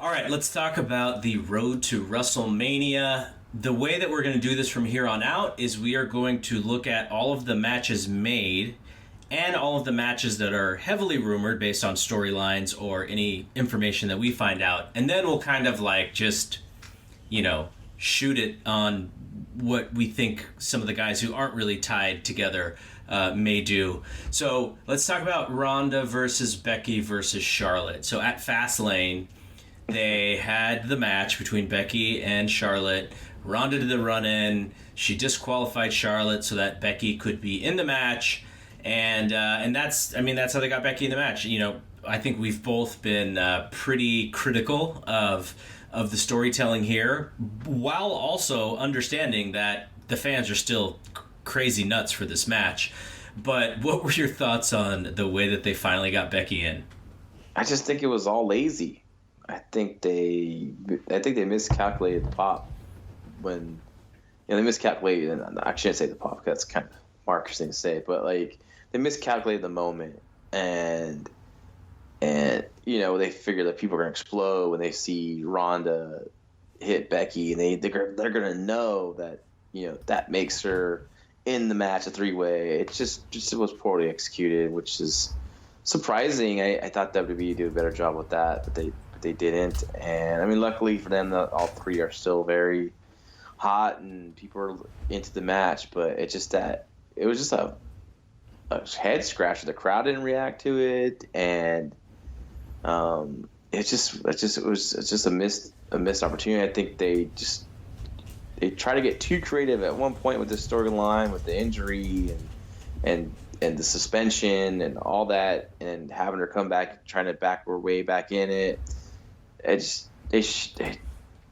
All right, let's talk about the Road to WrestleMania. The way that we're going to do this from here on out is we are going to look at all of the matches made and all of the matches that are heavily rumored based on storylines or any information that we find out. And then we'll kind of like just, shoot it on what we think some of the guys who aren't really tied together may do. So let's talk about Ronda versus Becky versus Charlotte. So at Fastlane, they had the match between Becky and Charlotte. Ronda did the run-in. She disqualified Charlotte so that Becky could be in the match. And that's how they got Becky in the match. I think we've both been pretty critical of the storytelling here, while also understanding that the fans are still crazy nuts for this match. But what were your thoughts on the way that they finally got Becky in? I just think it was all lazy. I think they miscalculated the pop when they miscalculated. And I shouldn't say the pop because that's kind of Marcus thing to say, but like they miscalculated the moment, and they figure that people are gonna explode when they see Ronda hit Becky, and they're gonna know that that makes her in the match a three-way. It was poorly executed, which is surprising. I thought WWE did a better job with that, but they didn't. And I mean, luckily for them, all three are still very hot and people are into the match. But it was just a head scratcher. The crowd didn't react to it, and it's just a missed opportunity. I think they try to get too creative at one point with the storyline, with the injury and the suspension and all that, and having her come back, trying to back her way back in it. They should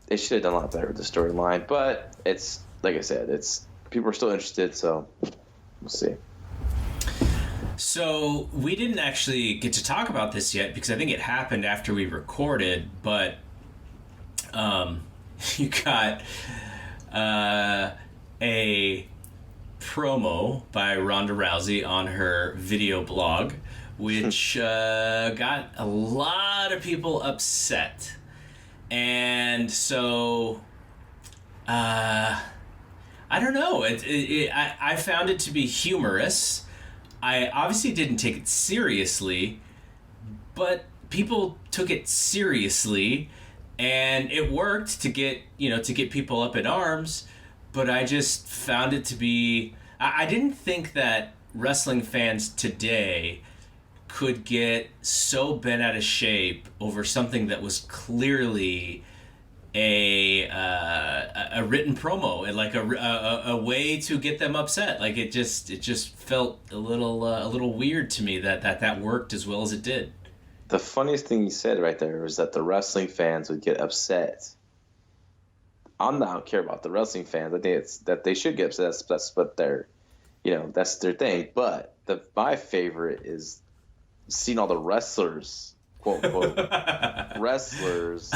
have done a lot better with the storyline, but it's like I said, people are still interested, so we'll see. So we didn't actually get to talk about this yet because I think it happened after we recorded, but you got a promo by Ronda Rousey on her video blog, which got a lot of people upset. And so I don't know. I found it to be humorous. I obviously didn't take it seriously, but people took it seriously, and it worked to get people up in arms. But I just found it to be... I didn't think that wrestling fans today could get so bent out of shape over something that was clearly a written promo and like a way to get them upset. Like it just felt a little weird to me that worked as well as it did. The funniest thing you said right there was that the wrestling fans would get upset. I don't care about the wrestling fans. I think it's that they should get upset. That's what they're, that's their thing. But my favorite is seeing all the wrestlers, quote unquote, wrestlers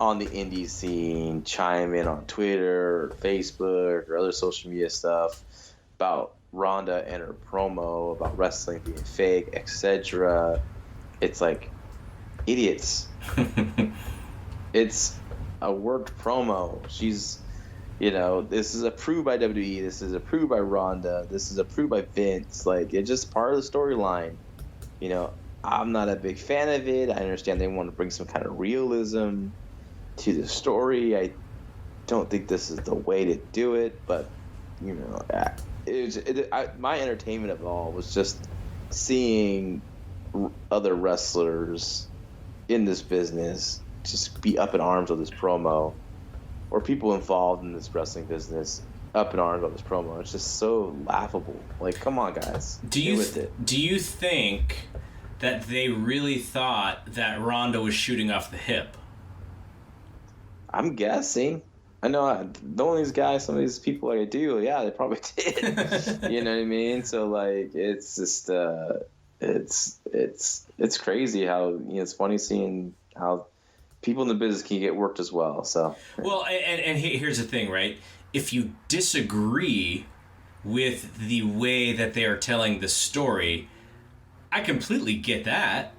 on the indie scene chime in on Twitter or Facebook or other social media stuff about Ronda and her promo about wrestling being fake, etc. It's like idiots. It's a worked promo. She's, this is approved by WWE. This is approved by Ronda. This is approved by Vince. Like, it's just part of the storyline. I'm not a big fan of it. I understand they want to bring some kind of realism to the story. I don't think this is the way to do it, but my entertainment of it all was just seeing other wrestlers in this business just be up in arms of this promo, or people involved in this wrestling business up in arms of this promo. It's just so laughable. Like, come on, guys. Do you think that they really thought that Ronda was shooting off the hip? I'm guessing. I know knowing these guys, some of these people like I do, yeah, they probably did. You know what I mean? So like, it's just it's crazy how it's funny seeing how people in the business can get worked as well. So well, and here's the thing, right? If you disagree with the way that they are telling the story, I completely get that,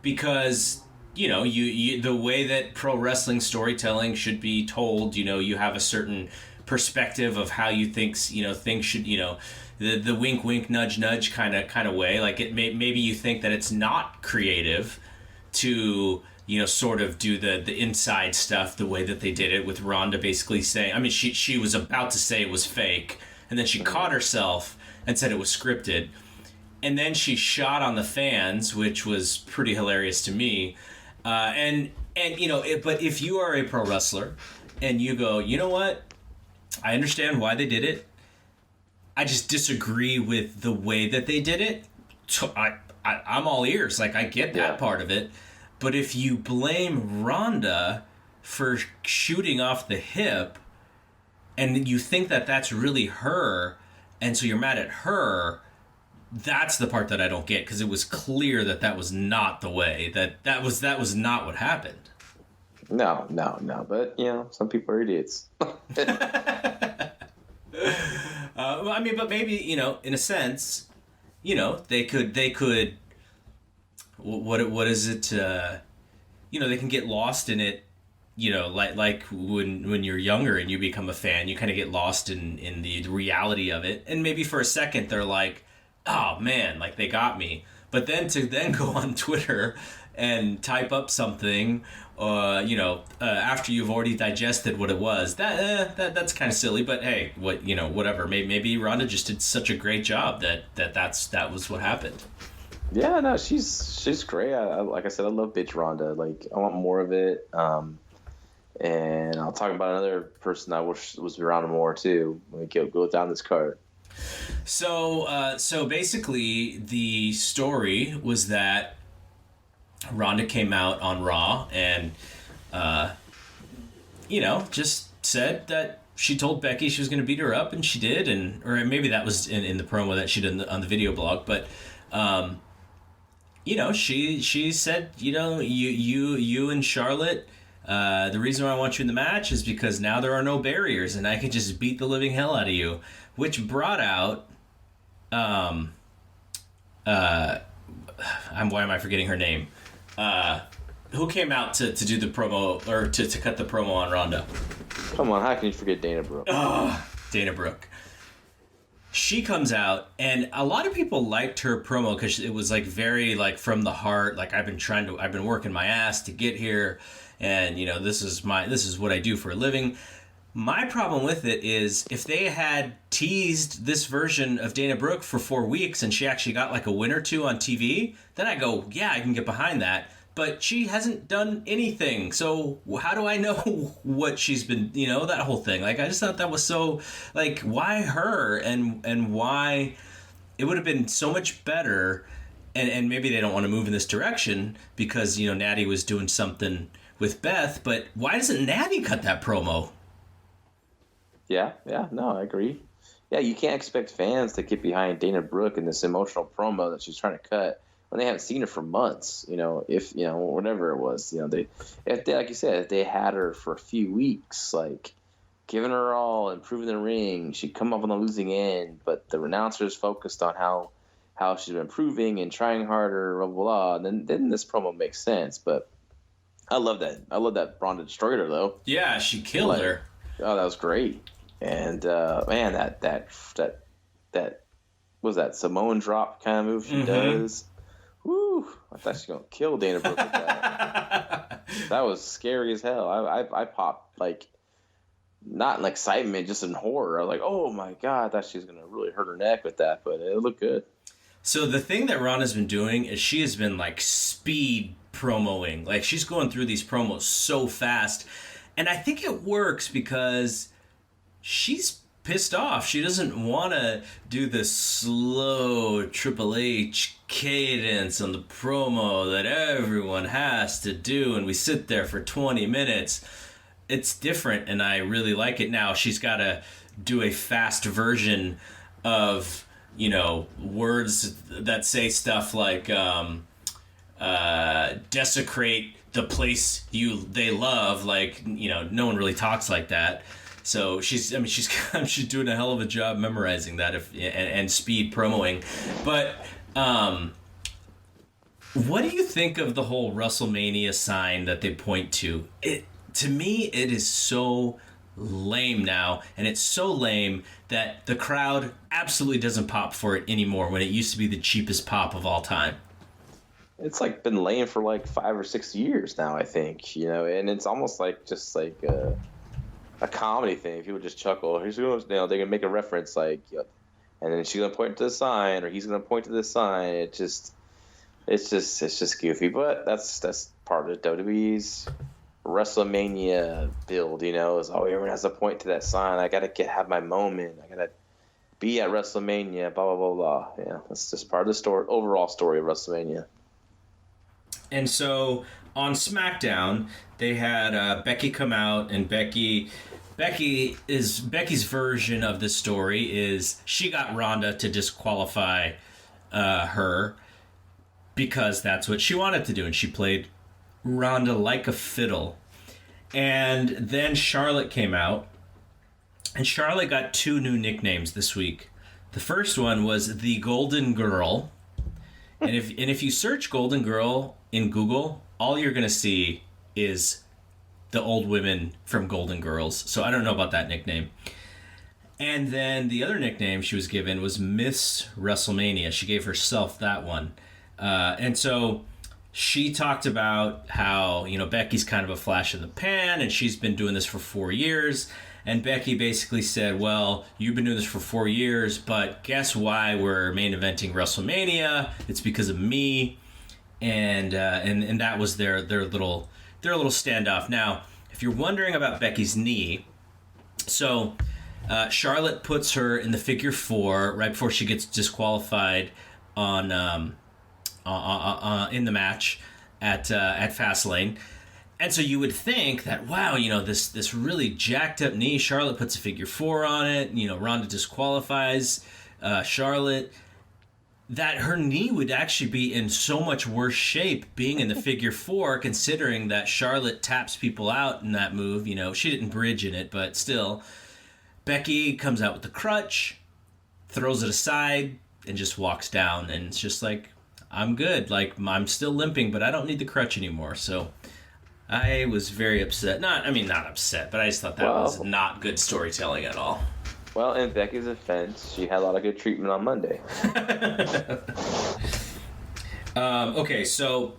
because you the way that pro wrestling storytelling should be told, you have a certain perspective of how you think, things should, the wink wink nudge nudge kind of way. Like maybe you think that it's not creative to sort of do the inside stuff the way that they did it with Rhonda basically saying, I mean, she was about to say it was fake, and then she caught herself and said it was scripted, and then she shot on the fans, which was pretty hilarious to me. And but if you are a pro wrestler and you go, you know what, I understand why they did it, I just disagree with the way that they did it, so I'm all ears. Like, I get that part of it. But if you blame Rhonda for shooting off the hip, and you think that that's really her, and so you're mad at her, that's the part that I don't get, because it was clear that that was not the way, that was not what happened. No. But, some people are idiots. I mean, but maybe, in a sense, they could. What is it? They can get lost in it. Like when you're younger and you become a fan, you kind of get lost in the reality of it, and maybe for a second they're like, "Oh man, like they got me." But then to go on Twitter and type up something, after you've already digested what it was, that's kind of silly. But hey, whatever. Maybe Rhonda just did such a great job that was what happened. Yeah, no, she's great. Like I said, I love bitch Rhonda. Like, I want more of it. And I'll talk about another person I wish was around more too. When we go down this card. So basically, the story was that Rhonda came out on Raw and, just said that she told Becky she was going to beat her up, and she did, or maybe that was in the promo that she did on the video blog, but. She said, you and Charlotte, the reason why I want you in the match is because now there are no barriers and I can just beat the living hell out of you, which brought out, why am I forgetting her name? Who came out to do the promo, or to cut the promo on Ronda? Come on, how can you forget Dana Brooke? Oh, Dana Brooke. She comes out, and a lot of people liked her promo because it was like very like from the heart. Like, I've been working my ass to get here, and this is what I do for a living. My problem with it is, if they had teased this version of Dana Brooke for 4 weeks and she actually got like a win or two on TV, then I go, yeah, I can get behind that. But she hasn't done anything, so how do I know what she's been, that whole thing? Like, I just thought that was so, like, why her, and why it would have been so much better, and maybe they don't want to move in this direction because, Natty was doing something with Beth, but why doesn't Natty cut that promo? Yeah, no, I agree. Yeah, you can't expect fans to get behind Dana Brooke in this emotional promo that she's trying to cut when they haven't seen her for months, if, whatever it was, if they, like you said, if they had her for a few weeks, like giving her all, improving the ring, she'd come up on the losing end, but the announcers focused on how she's been improving and trying harder, blah, blah, blah, and then this promo makes sense. But I love that Ronda destroyed her, though. Yeah, she killed her. Oh, that was great. And, man, that was that Samoan drop kind of move she does. Woo! I thought she was gonna kill Dana Brooke with that. That was scary as hell. I popped, like, not in excitement, just in horror. I was like, oh my god, I thought she was gonna really hurt her neck with that, but it looked good. So the thing that Ronda's been doing is she has been like speed promoing. Like, she's going through these promos so fast, and I think it works because she's pissed off. She doesn't want to do the slow Triple H cadence on the promo that everyone has to do, and we sit there for 20 minutes. It's different, and I really like it. Now she's got to do a fast version of, words that say stuff like desecrate the place they love. Like, no one really talks like that. So she's doing a hell of a job memorizing that and speed promoing. But What do you think of the whole WrestleMania sign that they point to? To me, it is so lame now, and it's so lame that the crowd absolutely doesn't pop for it anymore when it used to be the cheapest pop of all time. It's like been laying for like 5 or 6 years now, I think, and it's almost like just like a comedy thing. People just chuckle. Here's going, they're gonna make a reference like, and then she's gonna point to the sign, or he's gonna point to the sign. It's just goofy, but that's part of WWE's WrestleMania build. Is everyone has to point to that sign. I gotta have my moment. I gotta be at WrestleMania. Blah blah blah blah. Yeah, that's just part of the story, overall story of WrestleMania. And so on SmackDown, they had Becky come out, and Becky's version of the story is she got Ronda to disqualify her because that's what she wanted to do, and she played Ronda like a fiddle. And then Charlotte came out, and Charlotte got 2 new nicknames this week. The first one was the Golden Girl. And if you search Golden Girl in Google, all you're going to see is the old women from Golden Girls. So I don't know about that nickname. And then the other nickname she was given was Miss WrestleMania. She gave herself that one. And so she talked about how, Becky's kind of a flash in the pan, and she's been doing this for 4 years. And Becky basically said, well, you've been doing this for 4 years, but guess why we're main eventing WrestleMania? It's because of me. And that was their little standoff. Now, if you're wondering about Becky's knee, so Charlotte puts her in the figure 4 right before she gets disqualified in the match at Fastlane. And so you would think that, wow, this really jacked up knee, Charlotte puts a figure 4 on it, Ronda disqualifies Charlotte, that her knee would actually be in so much worse shape being in the figure 4, considering that Charlotte taps people out in that move. She didn't bridge in it, but still. Becky comes out with the crutch, throws it aside, and just walks down. And it's just like, I'm good. Like, I'm still limping, but I don't need the crutch anymore. So I was very upset. Not upset, but I just thought that was not good storytelling at all. Well, in Becky's defense, she had a lot of good treatment on Monday. Okay, so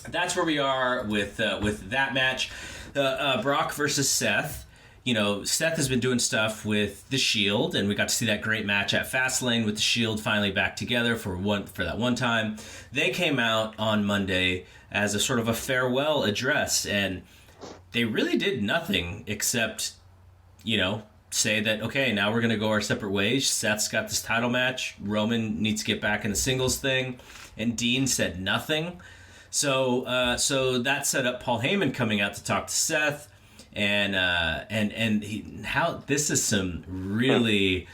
that's where we are with that match. Brock versus Seth. Seth has been doing stuff with the Shield, and we got to see that great match at Fastlane with the Shield finally back together for that one time. They came out on Monday as a sort of a farewell address, and they really did nothing except, say that, okay, now we're going to go our separate ways. Seth's got this title match. Roman needs to get back in the singles thing. And Dean said nothing. So that set up Paul Heyman coming out to talk to Seth. And this is some really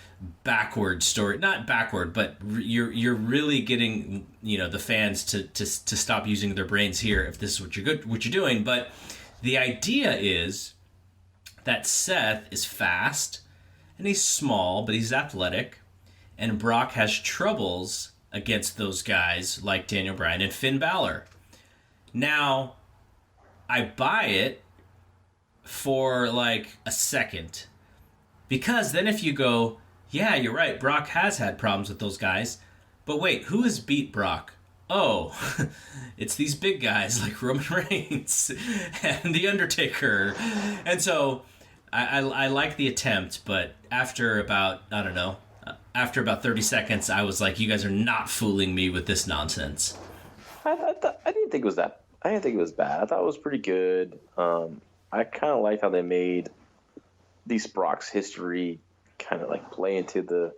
backward story. Not backward, but you're really getting, the fans to stop using their brains here if this is what you're doing. But the idea is that Seth is fast, and he's small, but he's athletic, and Brock has troubles against those guys like Daniel Bryan and Finn Balor. Now, I buy it for like a second, because then if you go, yeah, you're right, Brock has had problems with those guys, but wait, who has beat Brock? Oh, it's these big guys like Roman Reigns and The Undertaker. And so I like the attempt, but after about 30 seconds, I was like, you guys are not fooling me with this nonsense. I didn't think it was that. I didn't think it was bad. I thought it was pretty good. I kind of liked how they made these Brock's history kind of like play into the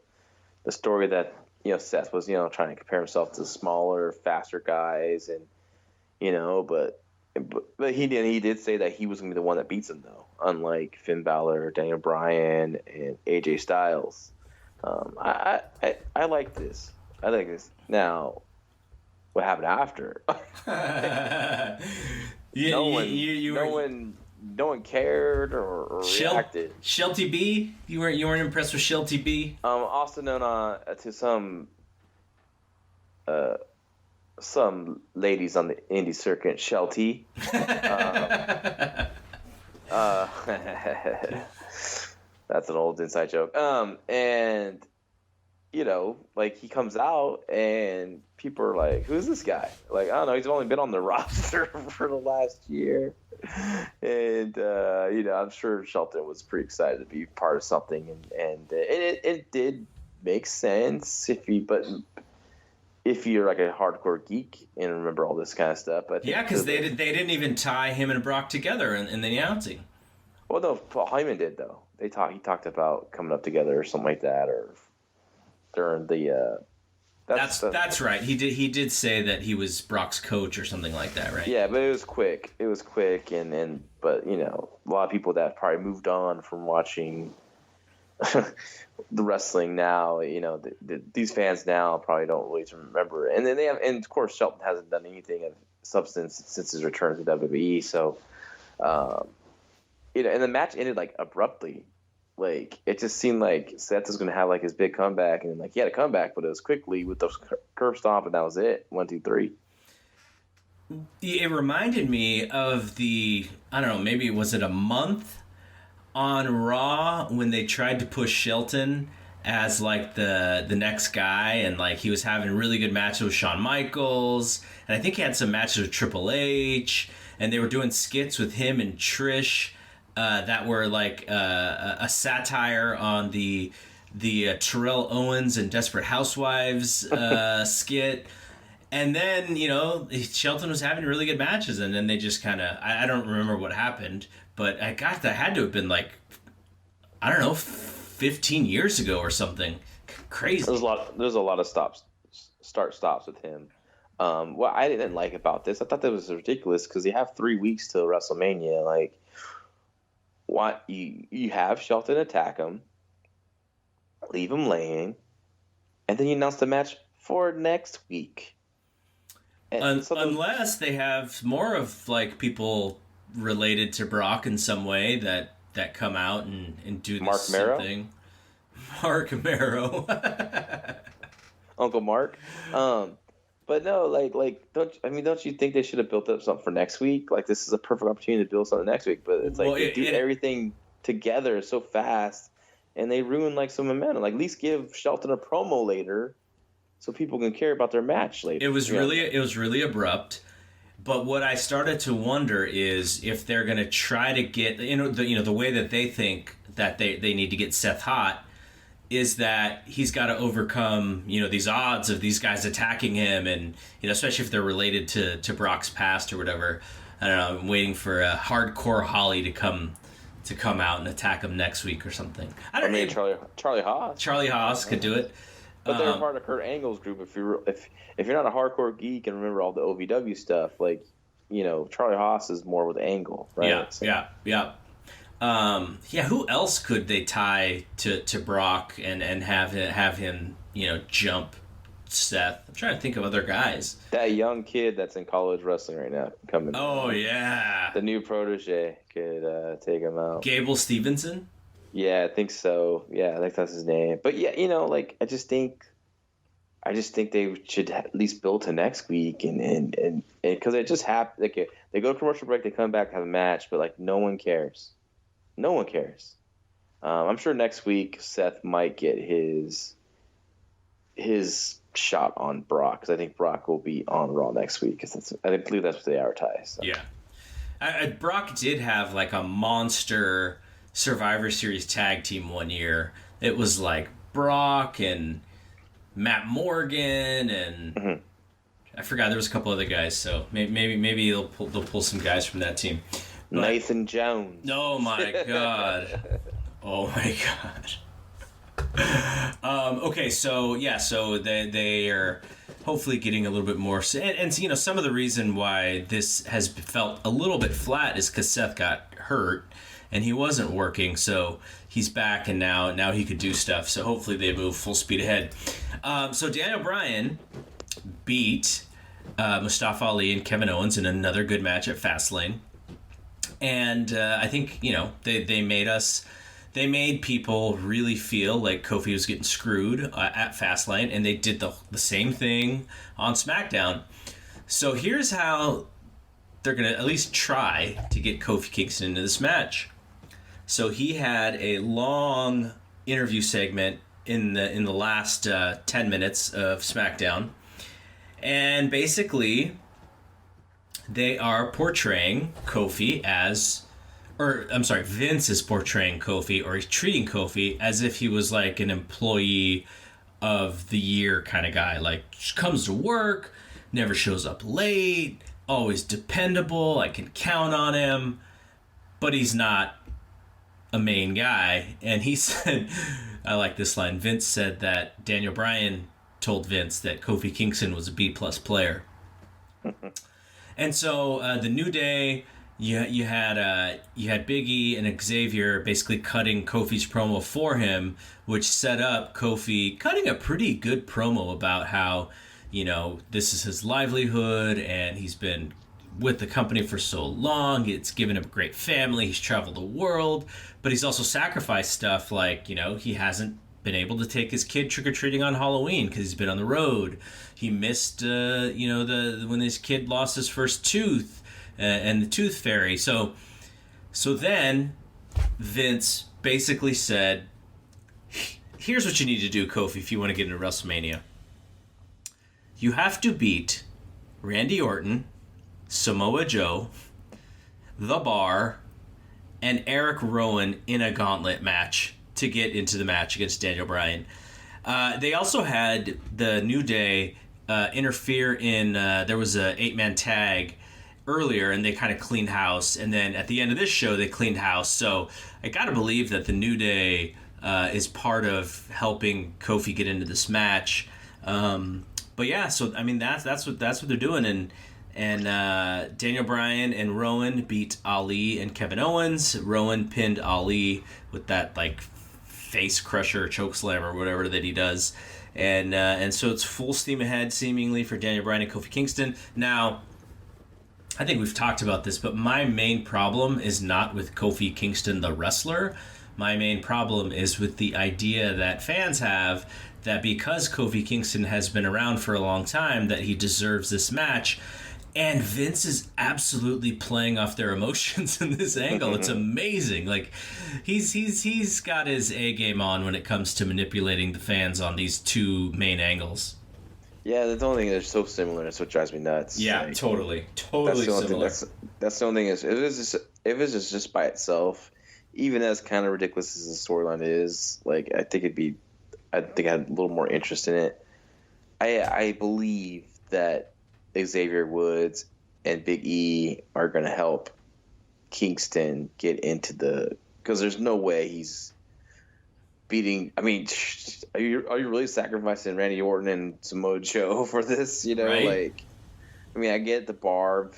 story that, Seth was, trying to compare himself to smaller, faster guys, and, but he did say that he was going to be the one that beats him, though, unlike Finn Balor, Daniel Bryan, and AJ Styles. I like this. I like this. Now, what happened after? No one cared or reacted. Shelty B? You weren't impressed with Shelty B? Also known to some ladies on the indie circuit, Shelty. Uh, that's an old inside joke. And like he comes out and people are like, "Who's this guy?" Like, I don't know. He's only been on the roster for the last year, and I'm sure Shelton was pretty excited to be part of something, and it did make sense if you're like a hardcore geek and remember all this kind of stuff. I think because they didn't even tie him and Brock together in the announcing. Well, no, Paul Heyman did though. He talked about coming up together or something like that, or during the. That's right. He did say that he was Brock's coach or something like that, right? Yeah, but it was quick. But a lot of people that probably moved on from watching the wrestling now, these fans now probably don't really remember. And then and of course Shelton hasn't done anything of substance since his return to WWE. So, and the match ended like abruptly. Like it just seemed like Seth was going to have like his big comeback, and like he had a comeback, but it was quickly with those curb stomp, and that was it. 1, 2, 3. It reminded me of I don't know, maybe was it a month on Raw when they tried to push Shelton as like the next guy, and like he was having really good matches with Shawn Michaels, and I think he had some matches with Triple H, and they were doing skits with him and Trish. That were like a satire on the Terrell Owens and Desperate Housewives skit. And then, Shelton was having really good matches, and then they just kind of, I don't remember what happened, but that had to have been like, I don't know, 15 years ago or something. Crazy. There's a lot of start-stops with him. What I didn't like about this, I thought that was ridiculous because you have 3 weeks till WrestleMania. Like, what you have Shelton attack him, leave him laying, and then you announce the match for next week. Unless they have more of like people related to Brock in some way that come out and do this thing. Mark Marrow. Uncle Mark. But no, don't you think they should have built up something for next week? Like, this is a perfect opportunity to build something next week, but it's like they do everything together so fast, and they ruin like some momentum. Like, at least give Shelton a promo later, so people can care about their match later. It was really abrupt. But what I started to wonder is if they're going to try to get the way that they think that they need to get Seth hot. Is that he's got to overcome, these odds of these guys attacking him, and especially if they're related to Brock's past or whatever. I don't know. I'm waiting for a hardcore Holly to come out and attack him next week or something. Charlie Haas. Charlie Haas could do it. But they're part of Kurt Angle's group. If you're not a hardcore geek and remember all the OVW stuff, like Charlie Haas is more with Angle, right? Yeah. Who else could they tie to Brock and have him jump Seth? I'm trying to think of other guys. That young kid that's in college wrestling right now coming. Oh yeah, the new protege could take him out. Gable Stevenson. Yeah, I think so. Yeah, I think that's his name. But yeah, I just think they should at least build to next week, and because it just happened. Like, they go to commercial break, they come back, have a match, but like no one cares. No one cares. I'm sure next week Seth might get his shot on Brock, because I think Brock will be on Raw next week. Because I believe that's what they advertise. So. Yeah, Brock did have like a monster Survivor Series tag team one year. It was like Brock and Matt Morgan and I forgot there was a couple other guys. So maybe they'll pull some guys from that team. But, Nathan Jones. Oh my god. Oh my god. Okay, so they are hopefully getting a little bit more. And some of the reason why this has felt a little bit flat is because Seth got hurt and he wasn't working, so he's back and now he could do stuff. So hopefully they move full speed ahead. So Daniel Bryan beat Mustafa Ali and Kevin Owens in another good match at Fastlane. And I think, they made people really feel like Kofi was getting screwed at Fastlane, and they did the same thing on SmackDown. So here's how they're going to at least try to get Kofi Kingston into this match. So he had a long interview segment in the last 10 minutes of SmackDown. And basically, they are portraying Kofi as... Or, I'm sorry, Vince is portraying Kofi, or he's treating Kofi as if he was like an employee of the year kind of guy. Like, comes to work, never shows up late, always dependable, I can count on him, but he's not a main guy. And he said, I like this line, Vince said that Daniel Bryan told Vince that Kofi Kingston was a B-plus player. And so the New Day, you had Big E and Xavier basically cutting Kofi's promo for him, which set up Kofi cutting a pretty good promo about how, you know, this is his livelihood and he's been with the company for so long. It's given him a great family. He's traveled the world, but he's also sacrificed stuff like, you know, he hasn't been able to take his kid trick-or-treating on Halloween because he's been on the road. He missed, when his kid lost his first tooth and the tooth fairy. So then Vince basically said, here's what you need to do, Kofi, if you want to get into WrestleMania. You have to beat Randy Orton, Samoa Joe, The Bar, and Eric Rowan in a gauntlet match to get into the match against Daniel Bryan. They also had the New Day interfere in, there was a 8-man tag earlier, and they kind of cleaned house, and then at the end of this show they cleaned house. So I gotta believe that the New Day is part of helping Kofi get into this match. But yeah, so I mean that's what they're doing, and Daniel Bryan and Rowan beat Ali and Kevin Owens. Rowan pinned Ali with that like face crusher, choke slam, or whatever that he does, and so it's full steam ahead seemingly for Daniel Bryan and Kofi Kingston. Now, I think we've talked about this, but my main problem is not with Kofi Kingston the wrestler. My main problem is with the idea that fans have that because Kofi Kingston has been around for a long time, that he deserves this match. And Vince is absolutely playing off their emotions in this angle. It's amazing. Like, he's got his A game on when it comes to manipulating the fans on these two main angles. Yeah, that's the only thing that's so similar. That's what drives me nuts. Yeah, like, totally similar. That's the only thing is if it's just by itself, even as kind of ridiculous as the storyline is, like I think I had a little more interest in it. I believe that Xavier Woods and Big E are going to help Kingston get into because there's no way he's beating. I mean, are you really sacrificing Randy Orton and Samoa Joe for this? You know, right? Like, I mean, I get the Barb,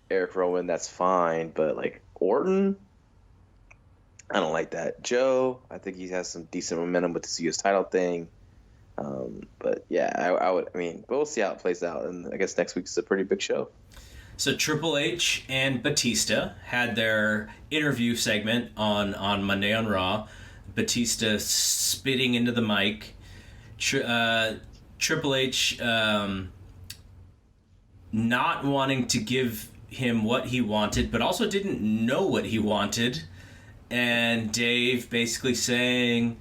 Eric Rowan, that's fine, but like Orton, I don't like that. Joe, I think he has some decent momentum with the US title thing. But yeah, I would. I mean, we'll see how it plays out, and I guess next week's a pretty big show. So Triple H and Batista had their interview segment on Monday on Raw. Batista spitting into the mic. Triple H not wanting to give him what he wanted, but also didn't know what he wanted. And Dave basically saying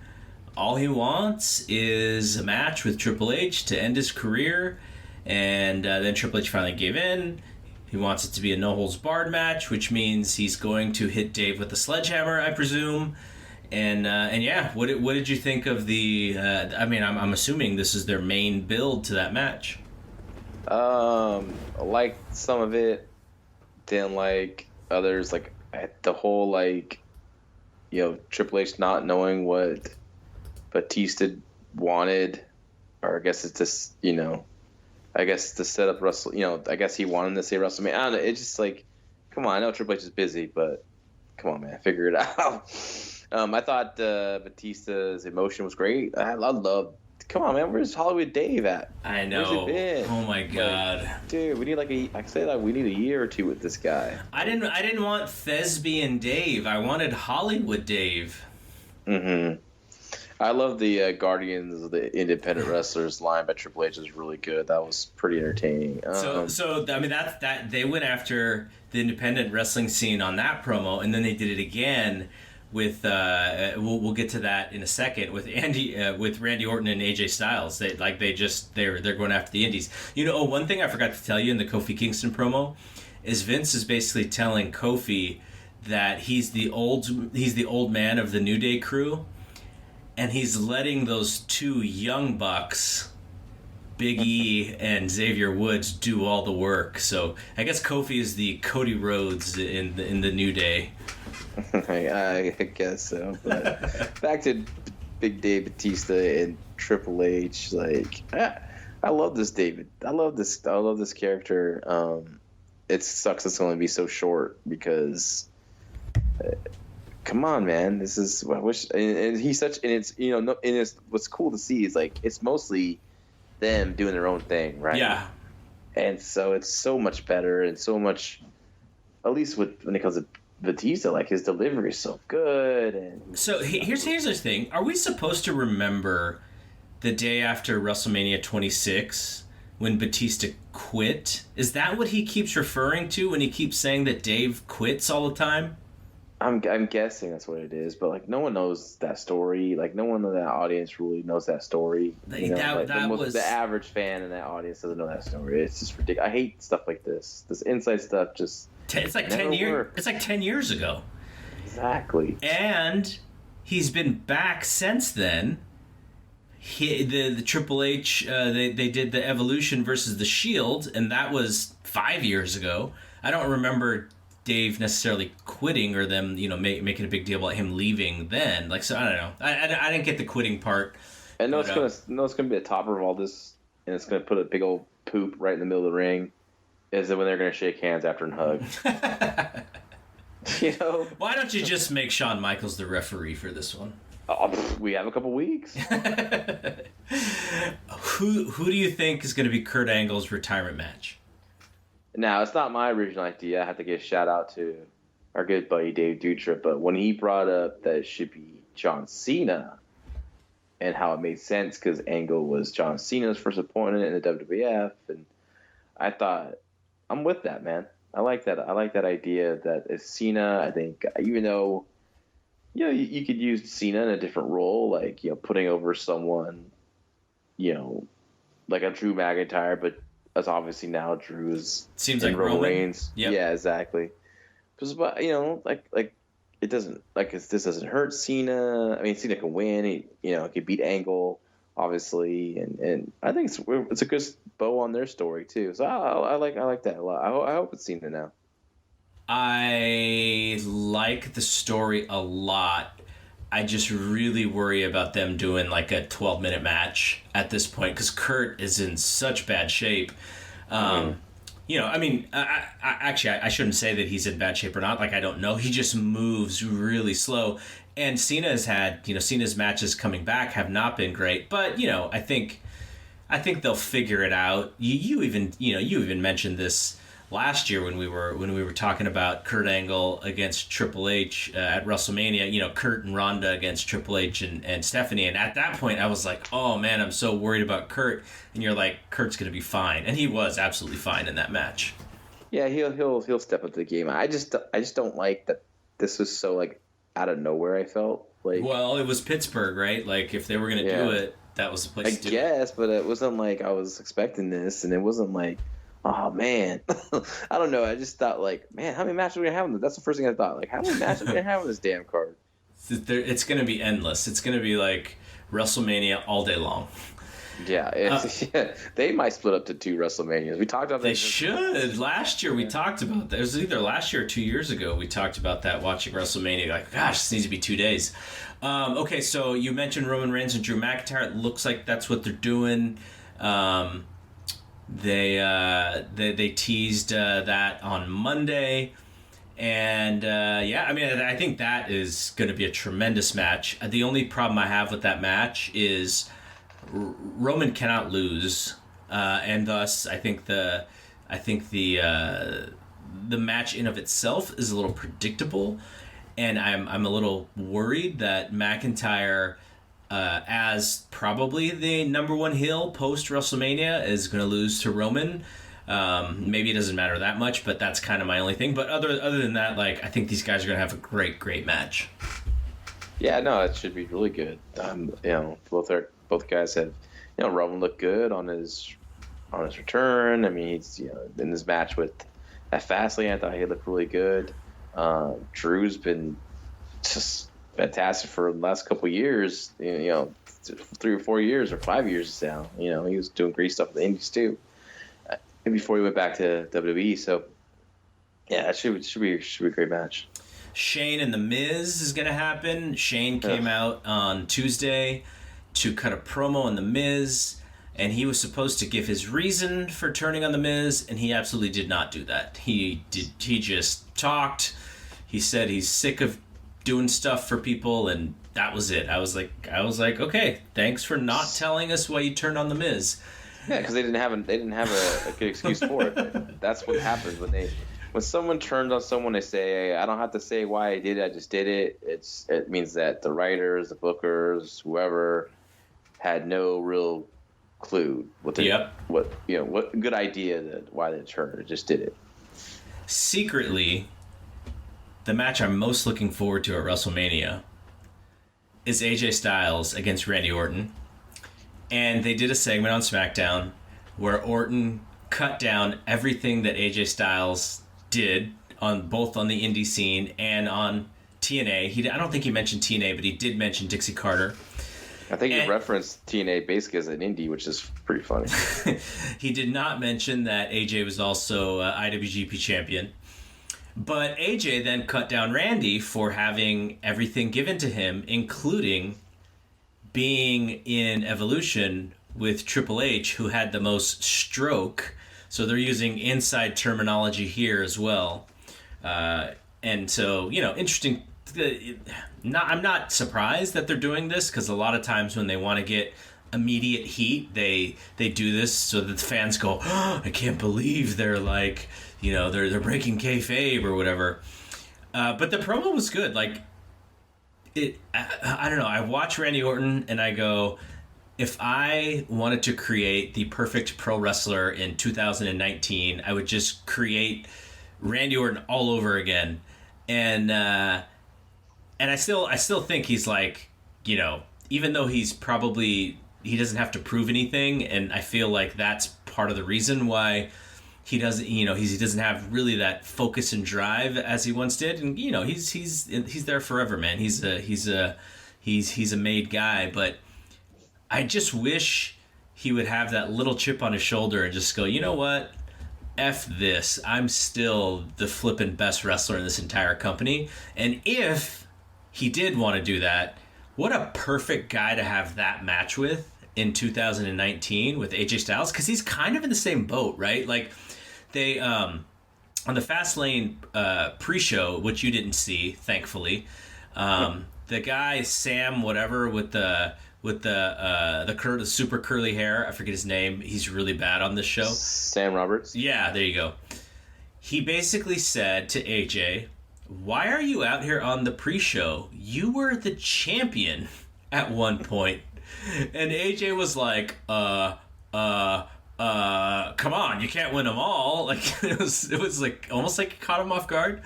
all he wants is a match with Triple H to end his career. And then Triple H finally gave in. He wants it to be a no-holds-barred match, which means he's going to hit Dave with a sledgehammer, I presume. And yeah, what did you think of the? I mean, I'm assuming this is their main build to that match. I liked some of it, didn't like others. Like the whole Triple H not knowing what Batista wanted, or I guess it's just I guess to set up I guess he wanted to say WrestleMania. I don't know. It's just like, come on. I know Triple H is busy, but come on, man, figure it out. I thought Batista's emotion was great. I love. Come on, man, where's Hollywood Dave at? I know. Where's it been? Oh my god, dude, we need we need a year or two with this guy. I didn't want Thespian Dave. I wanted Hollywood Dave. Mm-hmm. I love the Guardians of the Independent Wrestlers line by Triple H is really good. That was pretty entertaining. So I mean that they went after the independent wrestling scene on that promo, and then they did it again with we'll get to that in a second with Randy Orton and AJ Styles. They're going after the indies. One thing I forgot to tell you in the Kofi Kingston promo is Vince is basically telling Kofi that he's the old man of the New Day crew, and he's letting those two young bucks, Big E and Xavier Woods, do all the work. So I guess Kofi is the Cody Rhodes in the New Day. I guess so. But back to Big Dave Batista and Triple H. Like, I love this David. I love this character. It sucks it's going to be so short because. Come on, man! This is I wish, and he's such, and it's and it's what's cool to see is like it's mostly them doing their own thing, right? Yeah. And so it's so much better and so much, at least when it comes to Batista, like his delivery is so good. And so here's the thing: are we supposed to remember the day after WrestleMania 26 when Batista quit? Is that what he keeps referring to when he keeps saying that Dave quits all the time? I'm guessing that's what it is, but like no one knows that story. Like no one in that audience really knows that story. The average fan in that audience doesn't know that story. It's just ridiculous. I hate stuff like this. This inside stuff just. It's like 10 years. It's like 10 years ago. Exactly. And he's been back since then. The Triple H they did the Evolution versus the Shield, and that was 5 years ago. I don't remember Dave necessarily quitting or them, making a big deal about him leaving then. Like, so I don't know. I didn't get the quitting part. And it's gonna be a topper of all this, and it's gonna put a big old poop right in the middle of the ring. Is that when they're gonna shake hands after and hug? Why don't you just make Shawn Michaels the referee for this one? We have a couple weeks. Who do you think is going to be Kurt Angle's retirement match? Now, it's not my original idea. I have to give a shout out to our good buddy Dave Dutra, but when he brought up that it should be John Cena and how it made sense because Angle was John Cena's first opponent in the WWF, and I thought, I'm with that, man. I like that. I like that idea that it's Cena. I think even though, you could use Cena in a different role, like putting over someone, like a Drew McIntyre, but. As obviously now Drew's seems like Roman Reigns. Yep. Yeah, exactly. But like it doesn't this doesn't hurt Cena. I mean, Cena can win. He can beat Angle, obviously, and I think it's a good bow on their story too. So I like that a lot. I hope it's Cena now. I like the story a lot. I just really worry about them doing like a 12-minute match at this point because Kurt is in such bad shape. I shouldn't say that he's in bad shape or not. Like, I don't know. He just moves really slow. And Cena has had, Cena's matches coming back have not been great. But, I think they'll figure it out. You even mentioned this last year when we were talking about Kurt Angle against Triple H at WrestleMania, Kurt and Ronda against Triple H and Stephanie, and at that point I was like, oh man, I'm so worried about Kurt, and you're like, Kurt's gonna be fine, and he was absolutely fine in that match. Yeah, he'll step up to the game. I just don't like that this was so like out of nowhere. I felt like, well, it was Pittsburgh, right? Like if they were gonna do it, that was the place to do it. I guess, but it wasn't like I was expecting this, and it wasn't like, oh man, I don't know. I just thought like, man, how many matches are we gonna have? That's the first thing I thought. Like, how many matches are we gonna have on this damn card? It's gonna be endless. It's gonna be like WrestleMania all day long. Yeah, they might split up to 2 WrestleManias. We talked about that. They should. Last year we talked about that. It was either last year or 2 years ago. We talked about that watching WrestleMania. Like, gosh, this needs to be 2 days. Okay, so you mentioned Roman Reigns and Drew McIntyre. It looks like that's what they're doing. They teased that on Monday, and I think that is going to be a tremendous match. The only problem I have with that match is Roman cannot lose, and thus I think the match in of itself is a little predictable, and I'm a little worried that McIntyre as probably the number one heel post WrestleMania, is going to lose to Roman. Maybe it doesn't matter that much, but that's kind of my only thing. But other than that, like, I think these guys are going to have a great match. Yeah, no, it should be really good. Both guys have, Roman looked good on his return. I mean, he's in this match with at Fastlane, I thought he looked really good. Drew's been just fantastic for the last couple of years. 3 or 4 years or 5 years now. He was doing great stuff with the Indies too. And before he went back to WWE, so yeah, it should be a great match. Shane and The Miz is going to happen. Shane came out on Tuesday to cut a promo on The Miz, and he was supposed to give his reason for turning on The Miz, and he absolutely did not do that. He just talked. He said he's sick of doing stuff for people, and that was it. I was like, okay, thanks for not telling us why you turned on The Miz. Yeah, because they didn't have a good excuse for it. That's what happens when someone turns on someone. They say, hey, I don't have to say why I did it. I just did it. It means that the writers, the bookers, whoever had no real clue what good idea that why they turned. It just did it. Secretly, the match I'm most looking forward to at WrestleMania is AJ Styles against Randy Orton. And they did a segment on SmackDown where Orton cut down everything that AJ Styles did both on the indie scene and on TNA. I don't think he mentioned TNA, but he did mention Dixie Carter. I think he referenced TNA basically as an indie, which is pretty funny. He did not mention that AJ was also IWGP champion. But AJ then cut down Randy for having everything given to him, including being in Evolution with Triple H, who had the most stroke. So they're using inside terminology here as well. And so, interesting. I'm not surprised that they're doing this, because a lot of times when they want to get immediate heat, they do this so that the fans go, oh, I can't believe they're like, they're breaking kayfabe or whatever. But the promo was good. Like, I don't know. I watch Randy Orton and I go, if I wanted to create the perfect pro wrestler in 2019, I would just create Randy Orton all over again. And I still think he's like, even though he doesn't have to prove anything, and I feel like that's part of the reason why he doesn't, he doesn't have really that focus and drive as he once did. And he's there forever, man. He's a made guy, but I just wish he would have that little chip on his shoulder and just go, you know what? F this. I'm still the flippin' best wrestler in this entire company. And if he did want to do that, what a perfect guy to have that match with in 2019 with AJ Styles, because he's kind of in the same boat, right? Like, they on the Fastlane pre-show, which you didn't see, thankfully, the guy Sam whatever with the super curly hair, I forget his name. He's really bad on this show. Sam Roberts. Yeah, there you go. He basically said to AJ, "Why are you out here on the pre-show? You were the champion at one point." And AJ was like, come on, you can't win them all. Like, it was like almost like it caught him off guard.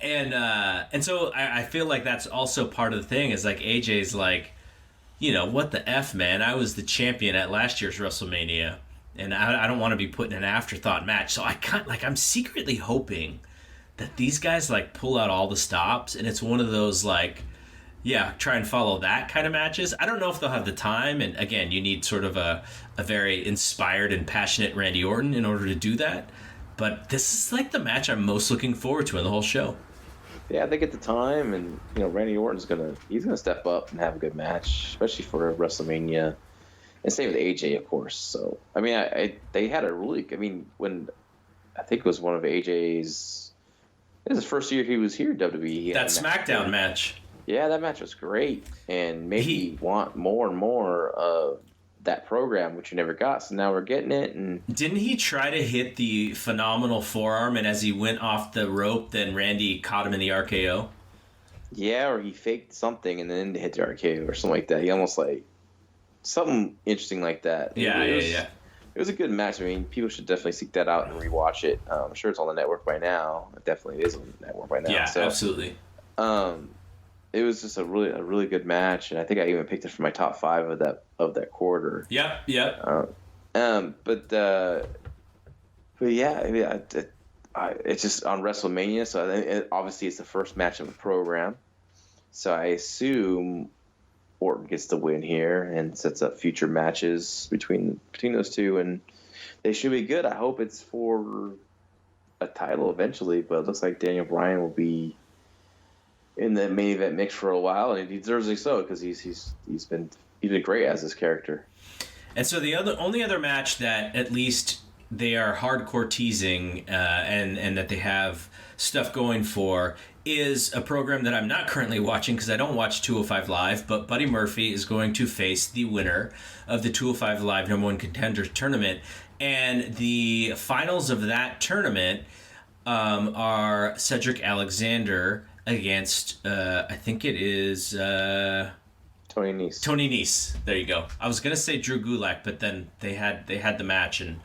And so I feel like that's also part of the thing, is like AJ's like, what the F, man? I was the champion at last year's WrestleMania, and I don't want to be put in an afterthought match. So I'm secretly hoping that these guys like pull out all the stops, and it's one of those like, yeah, try and follow that kind of matches. I don't know if they'll have the time, and again, you need sort of a very inspired and passionate Randy Orton in order to do that. But this is like the match I'm most looking forward to in the whole show. Yeah, they get the time, and Randy Orton's gonna step up and have a good match, especially for WrestleMania, and same with AJ, of course. So I mean, they had a really, when I think it was one of AJ's, it was his first year he was here at WWE. That SmackDown match. Yeah, that match was great, and maybe want more and more of that program, which you never got. So now we're getting it. And didn't he try to hit the phenomenal forearm, and as he went off the rope, then Randy caught him in the RKO? Yeah, or he faked something and then hit the RKO or something like that. He almost like something interesting like that. It was a good match. I mean, people should definitely seek that out and rewatch it. I'm sure it's on the network by now. It definitely is on the network by now. Yeah, so, absolutely. It was just a really good match, and I think I even picked it for my top 5 of that quarter. Yep. But yeah, I mean, it's just on WrestleMania, so obviously it's the first match of the program. So I assume Orton gets the win here and sets up future matches between those two, and they should be good. I hope it's for a title eventually, but it looks like Daniel Bryan will be in the main event mix for a while, and he deserves it so because he's been great as this character. And so the only other match that at least they are hardcore teasing and that they have stuff going for is a program that I'm not currently watching because I don't watch 205 Live, but Buddy Murphy is going to face the winner of the 205 Live number 1 contender tournament. And the finals of that tournament are Cedric Alexander against, I think it is... Tony Nese. Tony Nese. There you go. I was going to say Drew Gulak, but then they had the match, and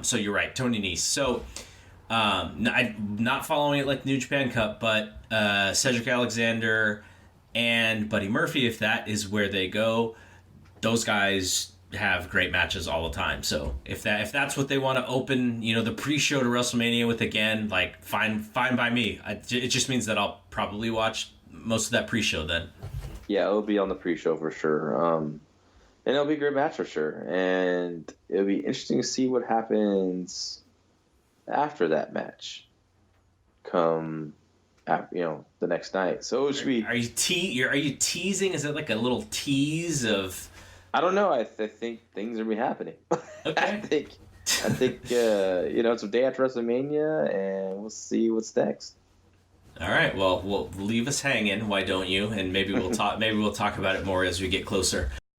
so you're right, Tony Nese. So I'm not following it like New Japan Cup, but Cedric Alexander and Buddy Murphy, if that is where they go, those guys have great matches all the time. So if that's what they want to open, the pre-show to WrestleMania with again, like fine by me. It just means that I'll probably watch most of that pre-show then. Yeah, it'll be on the pre-show for sure. And it'll be a great match for sure. And it'll be interesting to see what happens after that match come the next night. So it should be... Are you teasing? Is it like a little tease of... I don't know. I think things are be happening. Okay. I think it's a day after WrestleMania, and we'll see what's next. All right. Well, leave us hanging. Why don't you? And maybe we'll talk. Maybe we'll talk about it more as we get closer.